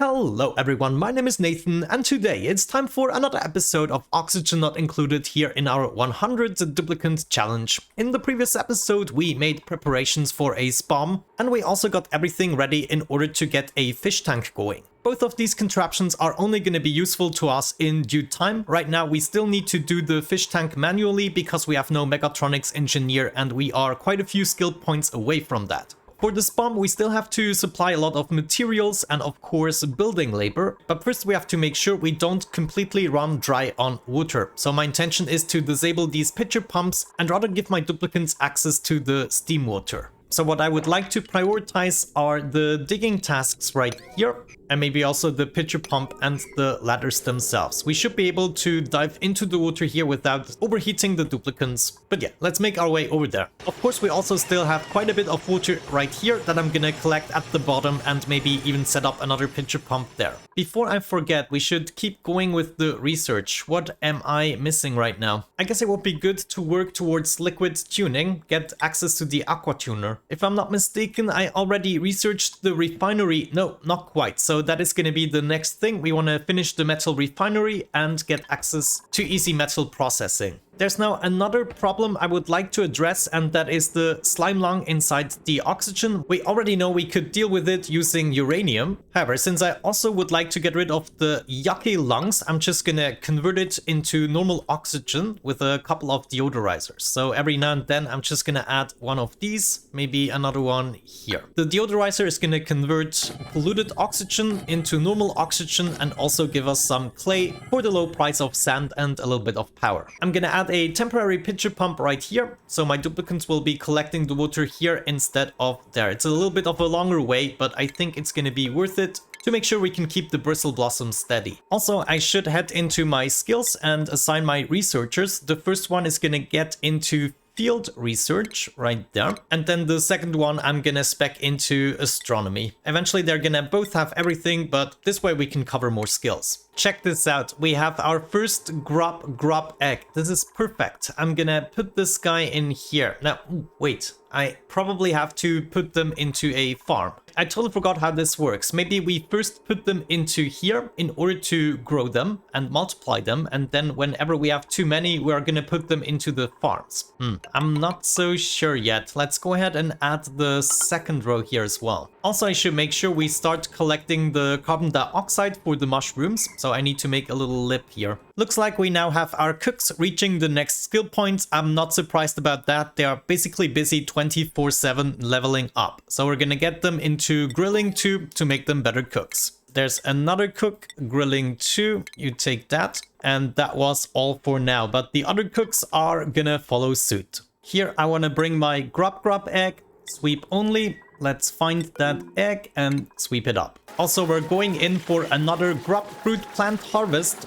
Hello everyone, my name is Nathan, and today it's time for another episode of Oxygen Not Included here in our 100 Duplicant challenge. In the previous episode we made preparations for a spawn, and we also got everything ready in order to get a fish tank going. Both of these contraptions are only going to be useful to us in due time. Right now we still need to do the fish tank manually because we have no mechatronics engineer and we are quite a few skill points away from that. For the spawn, we still have to supply a lot of materials and of course building labor, but first we have to make sure we don't completely run dry on water. So my intention is to disable these pitcher pumps and rather give my duplicants access to the steam water. So what I would like to prioritize are the digging tasks right here, and maybe also the pitcher pump and the ladders themselves. We should be able to dive into the water here without overheating the duplicants. But yeah, let's make our way over there. Of course, we also still have quite a bit of water right here that I'm gonna collect at the bottom and maybe even set up another pitcher pump there. Before I forget, we should keep going with the research. What am I missing right now? I guess it would be good to work towards liquid tuning, get access to the aqua tuner. If I'm not mistaken, I already researched the refinery. No, not quite. So that is going to be the next thing. We want to finish the metal refinery and get access to easy metal processing. There's now another problem I would like to address, and that is the slime lung inside the oxygen. We already know we could deal with it using uranium. However, since I also would like to get rid of the yucky lungs, I'm just gonna convert it into normal oxygen with a couple of deodorizers. So every now and then I'm just gonna add one of these, maybe another one here. The deodorizer is gonna convert polluted oxygen into normal oxygen and also give us some clay for the low price of sand and a little bit of power. I'm gonna add a temporary pitcher pump right here, so my duplicants will be collecting the water here instead of there. It's a little bit of a longer way, but I think it's gonna be worth it to make sure we can keep the bristle blossoms steady. Also, I should head into my skills and assign my researchers. The first one is gonna get into field research right there, and then the second one I'm gonna spec into astronomy. Eventually they're gonna both have everything, but this way we can cover more skills. Check this out, we have our first grub egg. This is perfect. I'm gonna put this guy in here. Now, wait, I probably have to put them into a farm. I totally forgot how this works. Maybe we first put them into here in order to grow them and multiply them, and then whenever we have too many, we're gonna put them into the farms. I'm not so sure yet. Let's go ahead and add the second row here as well. Also, I should make sure we start collecting the carbon dioxide for the mushrooms, so I need to make a little lip here. Looks like we now have our cooks reaching the next skill point. I'm not surprised about that. They are basically busy 24/7 leveling up. So we're gonna get them into grilling 2 to make them better cooks. There's another cook, grilling 2, you take that. And that was all for now, but the other cooks are gonna follow suit. Here I wanna bring my grub egg, sweep only. Let's find that egg and sweep it up. Also, we're going in for another grub fruit plant harvest.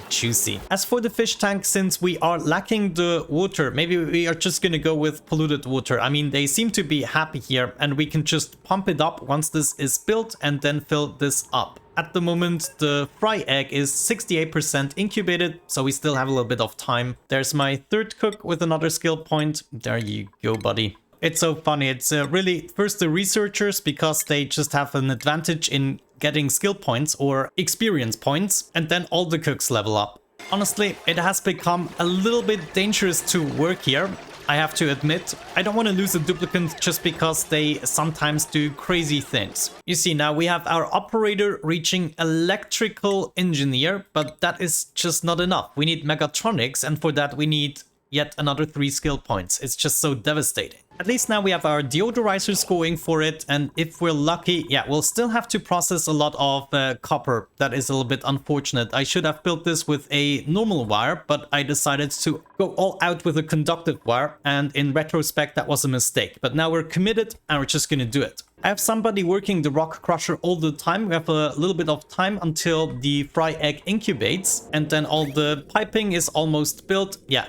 Juicy. As for the fish tank, since we are lacking the water, maybe we are just gonna go with polluted water. I mean, they seem to be happy here, and we can just pump it up once this is built and then fill this up. At the moment, the fry egg is 68% incubated, so we still have a little bit of time. There's my third cook with another skill point. There you go, buddy. It's so funny. It's really first the researchers, because they just have an advantage in getting skill points or experience points, and then all the cooks level up. Honestly, it has become a little bit dangerous to work here, I have to admit. I don't want to lose a duplicant just because they sometimes do crazy things. You see, now we have our operator reaching electrical engineer, but that is just not enough. We need mechatronics, and for that we need yet another 3 skill points. It's just so devastating. At least now we have our deodorizers going for it, and if we're lucky, yeah, we'll still have to process a lot of copper. That is a little bit unfortunate. I should have built this with a normal wire, but I decided to go all out with a conductive wire, and in retrospect that was a mistake. But now we're committed and we're just gonna do it. I have somebody working the rock crusher all the time. We have a little bit of time until the fry egg incubates, and then all the piping is almost built. Yeah,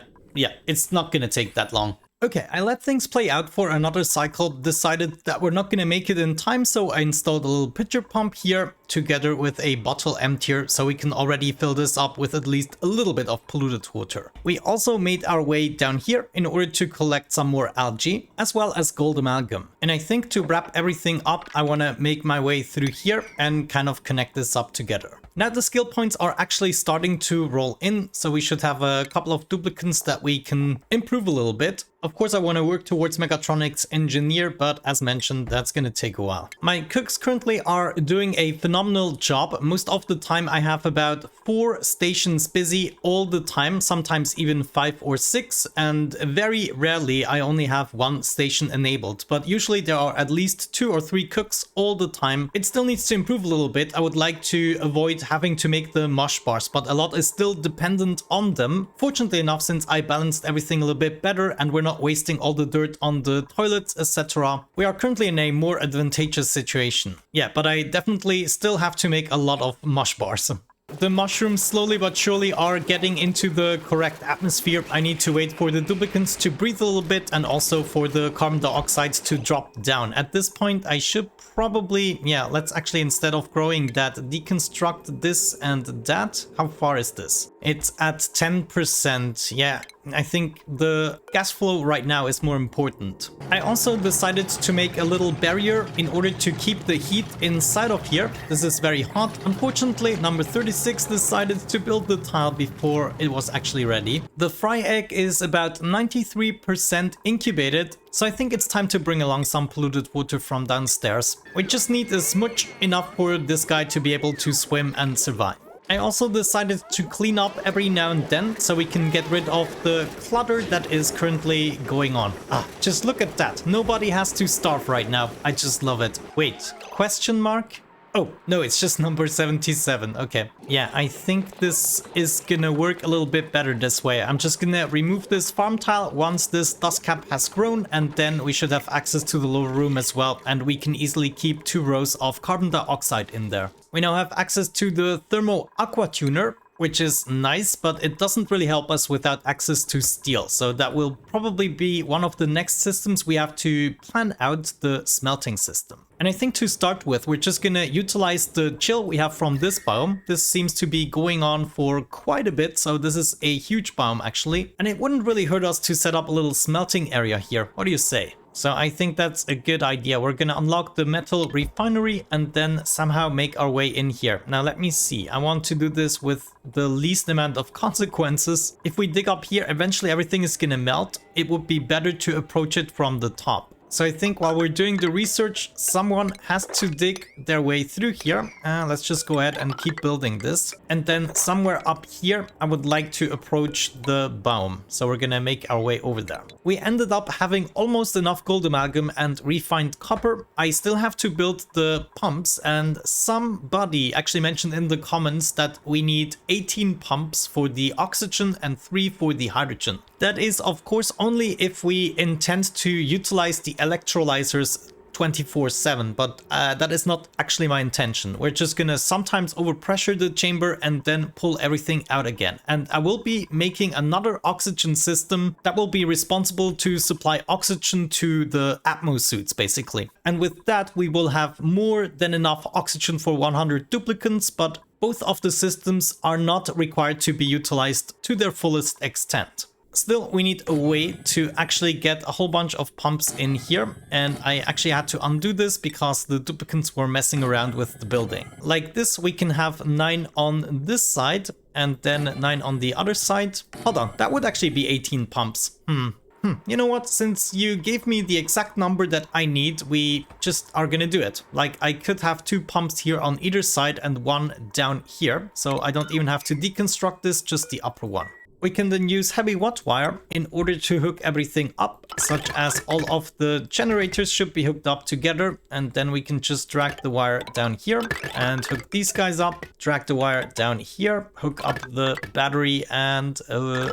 it's not gonna take that long. Okay, I let things play out for another cycle, decided that we're not gonna make it in time, so I installed a little pitcher pump here together with a bottle emptier so we can already fill this up with at least a little bit of polluted water. We also made our way down here in order to collect some more algae as well as gold amalgam. And I think to wrap everything up, I want to make my way through here and kind of connect this up together. Now the skill points are actually starting to roll in, so we should have a couple of duplicants that we can improve a little bit. Of course, I want to work towards Mechatronics Engineer, but as mentioned, that's going to take a while. My cooks currently are doing a phenomenal job. Most of the time, I have about 4 stations busy all the time, sometimes even 5 or 6, and very rarely I only have 1 station enabled. But usually there are at least 2 or 3 cooks all the time. It still needs to improve a little bit. I would like to avoid having to make the mush bars, but a lot is still dependent on them. Fortunately enough, since I balanced everything a little bit better and we're not wasting all the dirt on the toilets, etc., we are currently in a more advantageous situation. Yeah, but I definitely still have to make a lot of mush bars. The mushrooms slowly but surely are getting into the correct atmosphere. I need to wait for the duplicants to breathe a little bit and also for the carbon dioxide to drop down. At this point, I should probably, yeah, let's actually, instead of growing that, deconstruct this and that. How far is this? It's at 10%. Yeah, I think the gas flow right now is more important. I also decided to make a little barrier in order to keep the heat inside of here. This is very hot. Unfortunately, number 36 decided to build the tile before it was actually ready. The fry egg is about 93% incubated, so I think it's time to bring along some polluted water from downstairs. We just need a smudge enough for this guy to be able to swim and survive. I also decided to clean up every now and then so we can get rid of the clutter that is currently going on. Just look at that. Nobody has to starve right now. I just love it. Wait, question mark? Oh, no, it's just number 77. Okay. Yeah, I think this is gonna work a little bit better this way. I'm just gonna remove this farm tile once this dust cap has grown, and then we should have access to the lower room as well, and we can easily keep 2 rows of carbon dioxide in there. We now have access to the thermo aqua tuner, which is nice, but it doesn't really help us without access to steel. So that will probably be one of the next systems we have to plan out, the smelting system. And I think to start with, we're just gonna utilize the chill we have from this biome. This seems to be going on for quite a bit, so this is a huge biome actually. And it wouldn't really hurt us to set up a little smelting area here. What do you say? So I think that's a good idea. We're gonna unlock the metal refinery and then somehow make our way in here. Now let me see. I want to do this with the least amount of consequences. If we dig up here, eventually everything is gonna melt. It would be better to approach it from the top. So I think while we're doing the research, someone has to dig their way through here. Let's just go ahead and keep building this. And then somewhere up here, I would like to approach the biome. So we're gonna make our way over there. We ended up having almost enough gold amalgam and refined copper. I still have to build the pumps, and somebody actually mentioned in the comments that we need 18 pumps for the oxygen and 3 for the hydrogen. That is, of course, only if we intend to utilize the electrolyzers 24/7, but that is not actually my intention. We're just gonna sometimes overpressure the chamber and then pull everything out again. And I will be making another oxygen system that will be responsible to supply oxygen to the Atmo suits, basically. And with that, we will have more than enough oxygen for 100 duplicants, but both of the systems are not required to be utilized to their fullest extent. Still, we need a way to actually get a whole bunch of pumps in here, and I actually had to undo this because the duplicants were messing around with the building. Like this, we can have 9 on this side and then 9 on the other side. Hold on, that would actually be 18 pumps. You know what? Since you gave me the exact number that I need, we just are gonna do it. Like, I could have 2 pumps here on either side and 1 down here, so I don't even have to deconstruct this, just the upper one. We can then use heavy watt wire in order to hook everything up, such as all of the generators should be hooked up together, and then we can just drag the wire down here and hook these guys up, drag the wire down here, hook up the battery, and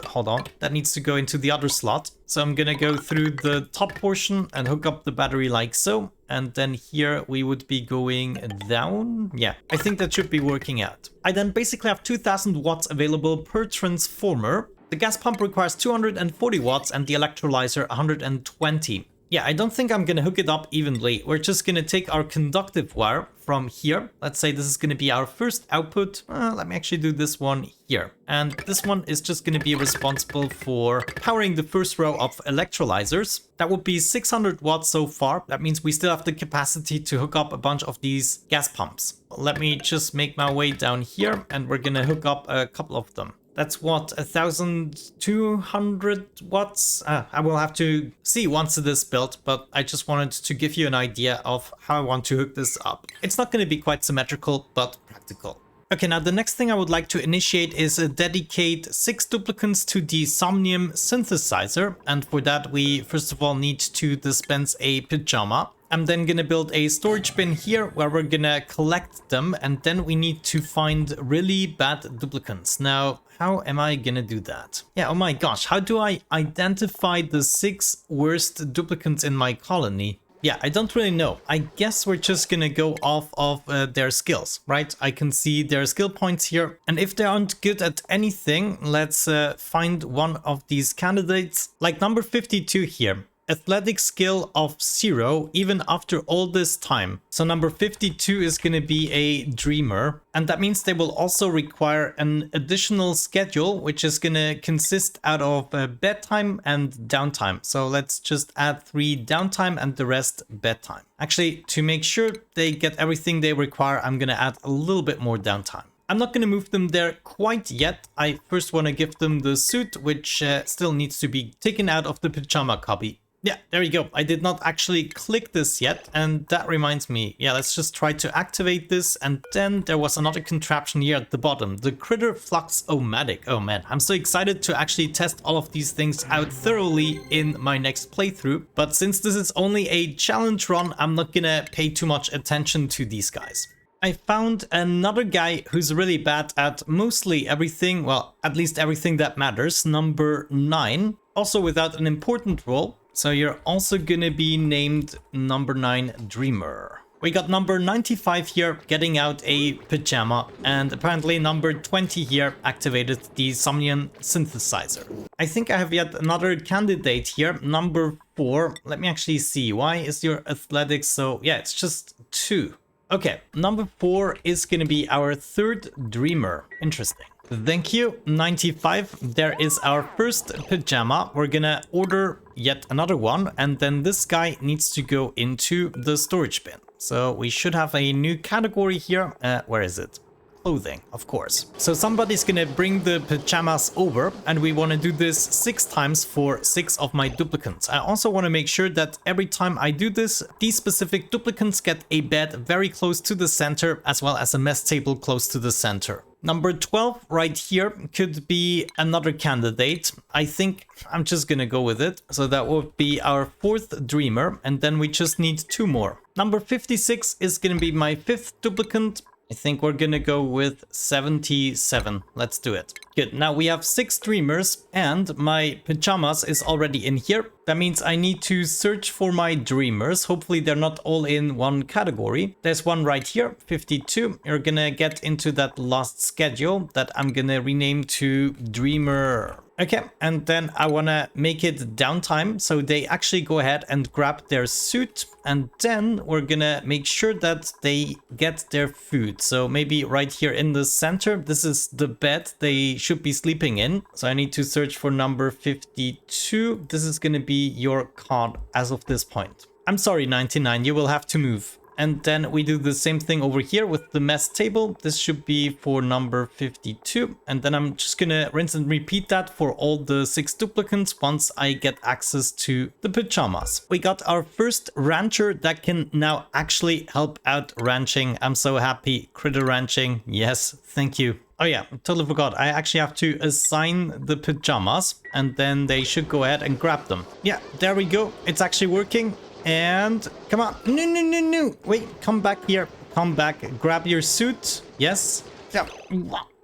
hold on, that needs to go into the other slot. So I'm gonna go through the top portion and hook up the battery like so. And then here we would be going down. Yeah, I think that should be working out. I then basically have 2000 watts available per transformer. The gas pump requires 240 watts and the electrolyzer 120. Yeah, I don't think I'm gonna hook it up evenly. We're just gonna take our conductive wire from here. Let's say this is gonna be our first output. Let me actually do this one here. And this one is just gonna be responsible for powering the first row of electrolyzers. That would be 600 watts so far. That means we still have the capacity to hook up a bunch of these gas pumps. Let me just make my way down here and we're gonna hook up a couple of them. That's what, 1,200 watts? I will have to see once it is built, but I just wanted to give you an idea of how I want to hook this up. It's not going to be quite symmetrical, but practical. Okay, now the next thing I would like to initiate is dedicate 6 duplicants to the somnium synthesizer. And for that, we first of all need to dispense a pajama. I'm then gonna build a storage bin here where we're gonna collect them, and then we need to find really bad duplicants. Now, how am I gonna do that? Yeah, oh my gosh, how do I identify the 6 worst duplicants in my colony? Yeah, I don't really know. I guess we're just gonna go off of their skills, right? I can see their skill points here. And if they aren't good at anything, let's find one of these candidates, like number 52 here. Athletic skill of 0 even after all this time. So number 52 is going to be a dreamer, and that means they will also require an additional schedule, which is going to consist out of bedtime and downtime. So let's just add 3 downtime and the rest bedtime. Actually, to make sure they get everything they require, I'm going to add a little bit more downtime. I'm not going to move them there quite yet. I first want to give them the suit, which still needs to be taken out of the pajama cubby. Yeah, there you go. I did not actually click this yet, and that reminds me. Yeah, let's just try to activate this, and then there was another contraption here at the bottom, the critter flux-o-matic. Oh man, I'm so excited to actually test all of these things out thoroughly in my next playthrough, but since this is only a challenge run, I'm not gonna pay too much attention to these guys. I found another guy who's really bad at mostly everything, well, at least everything that matters, number 9, also without an important role. So you're also gonna be named number 9 Dreamer. We got number 95 here getting out a pajama, and apparently number 20 here activated the somnium synthesizer. I think I have yet another candidate here, number 4. Let me actually see, why is your athletics so... yeah, it's just 2. Okay, number 4 is gonna be our 3rd Dreamer. Interesting. Thank you, 95. There is our first pajama. We're gonna order yet another one, and then this guy needs to go into the storage bin. So we should have a new category here. Where is it? Clothing, of course. So somebody's gonna bring the pajamas over, and we want to do this 6 times for 6 of my duplicants. I also want to make sure that every time I do this, these specific duplicants get a bed very close to the center, as well as a mess table close to the center. Number 12 right here could be another candidate. I think I'm just gonna go with it. So that would be our 4th Dreamer, and then we just need 2 more. Number 56 is gonna be my 5th duplicant. I think we're gonna go with 77. Let's do it. Good. Now we have 6 Dreamers, and my pajamas is already in here. That means I need to search for my Dreamers. Hopefully they're not all in one category. There's one right here, 52. You're gonna get into that last schedule that I'm gonna rename to Dreamer. Okay, and then I want to make it downtime, so they actually go ahead and grab their suit, and then we're gonna make sure that they get their food. So maybe right here in the center, this is the bed they should be sleeping in. So I need to search for number 52. This is gonna be your card as of this point. I'm sorry, 99, you will have to move. And then we do the same thing over here with the mess table. This should be for number 52. And then I'm just gonna rinse and repeat that for all the 6 duplicants once I get access to the pajamas. We got our first rancher that can now actually help out ranching. I'm so happy. Critter ranching. Yes, thank you. Oh yeah, totally forgot. I actually have to assign the pajamas, and then they should go ahead and grab them. Yeah, there we go. It's actually working. And come on. No. Wait, come back here. Come back. Grab your suit. Yes. Yeah.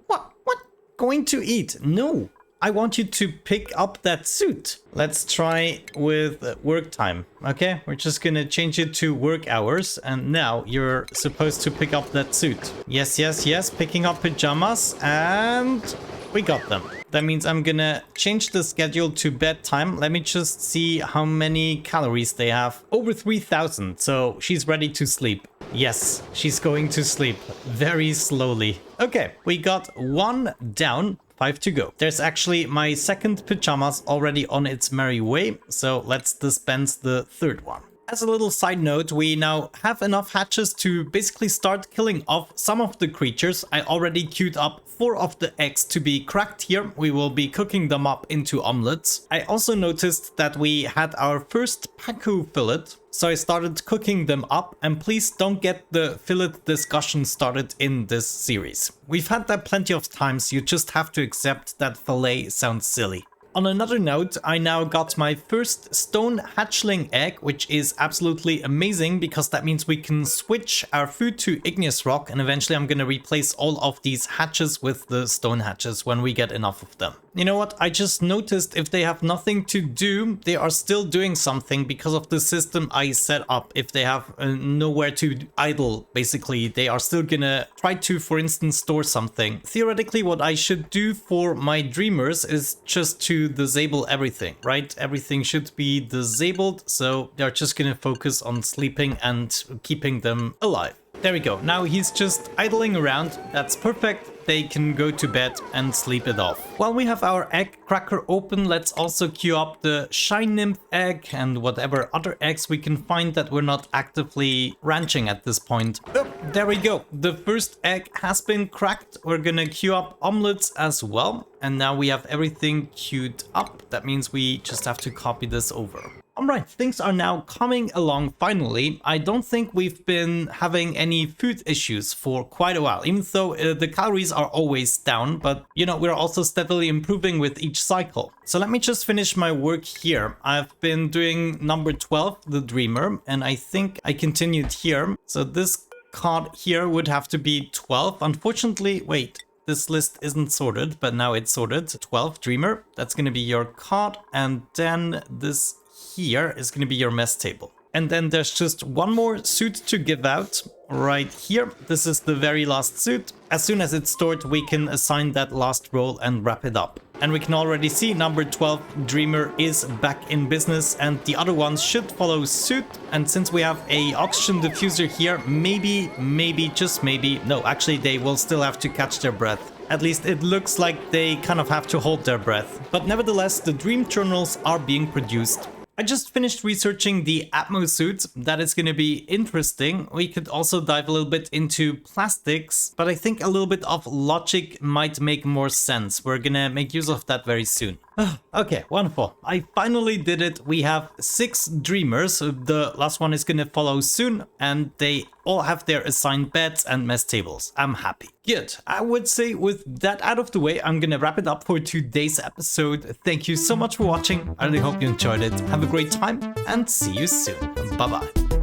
What? Going to eat? No. I want you to pick up that suit. Let's try with work time. Okay, we're just gonna change it to work hours. And now you're supposed to pick up that suit. Yes. Picking up pajamas. And we got them. That means I'm gonna change the schedule to bedtime. Let me just see how many calories they have. Over 3,000, so she's ready to sleep. Yes, she's going to sleep very slowly. Okay, we got 1 down. 5 to go. There's actually my second pajamas already on its merry way, so let's dispense the third one. As a little side note, we now have enough hatches to basically start killing off some of the creatures. I already queued up 4 of the eggs to be cracked here. We will be cooking them up into omelets. I also noticed that we had our first Pacu fillet, so I started cooking them up, and please don't get the fillet discussion started in this series. We've had that plenty of times, you just have to accept that fillet sounds silly. On another note, I now got my first stone hatchling egg, which is absolutely amazing because that means we can switch our food to igneous rock, and eventually I'm going to replace all of these hatches with the stone hatches when we get enough of them. You know what? I just noticed if they have nothing to do, they are still doing something because of the system I set up. If they have nowhere to idle, basically, they are still gonna try to, for instance, store something. Theoretically, what I should do for my dreamers is just to disable everything, right? Everything should be disabled, so they're just gonna focus on sleeping and keeping them alive. There we go. Now he's just idling around. That's perfect. They can go to bed and sleep it off. While we have our egg cracker open, let's also queue up the shine nymph egg and whatever other eggs we can find that we're not actively ranching at this point. Oh, there we go. The first egg has been cracked. We're gonna queue up omelets as well. And now we have everything queued up. That means we just have to copy this over. Alright, things are now coming along finally. I don't think we've been having any food issues for quite a while, even though the calories are always down, but you know, we're also steadily improving with each cycle. So let me just finish my work here. I've been doing number 12, the dreamer, and I think I continued here. So this card here would have to be 12. Unfortunately, wait. This list isn't sorted, but now it's sorted. 12, dreamer, that's going to be your card, and then this here is going to be your mess table. And then there's just one more suit to give out right here. This is the very last suit. As soon as it's stored, we can assign that last role and wrap it up. And we can already see number 12 dreamer is back in business, and the other ones should follow suit. And since we have a oxygen diffuser here, maybe, just maybe, no, actually they will still have to catch their breath. At least it looks like they kind of have to hold their breath. But nevertheless, the dream journals are being produced. I just finished researching the Atmo suit. That is going to be interesting. We could also dive a little bit into plastics, but I think a little bit of logic might make more sense. We're going to make use of that very soon. Okay, wonderful. I finally did it. We have 6 dreamers. The last one is going to follow soon, and they all have their assigned beds and mess tables. I'm happy. Good. I would say with that out of the way, I'm going to wrap it up for today's episode. Thank you so much for watching. I really hope you enjoyed it. Have a great time and see you soon. Bye-bye.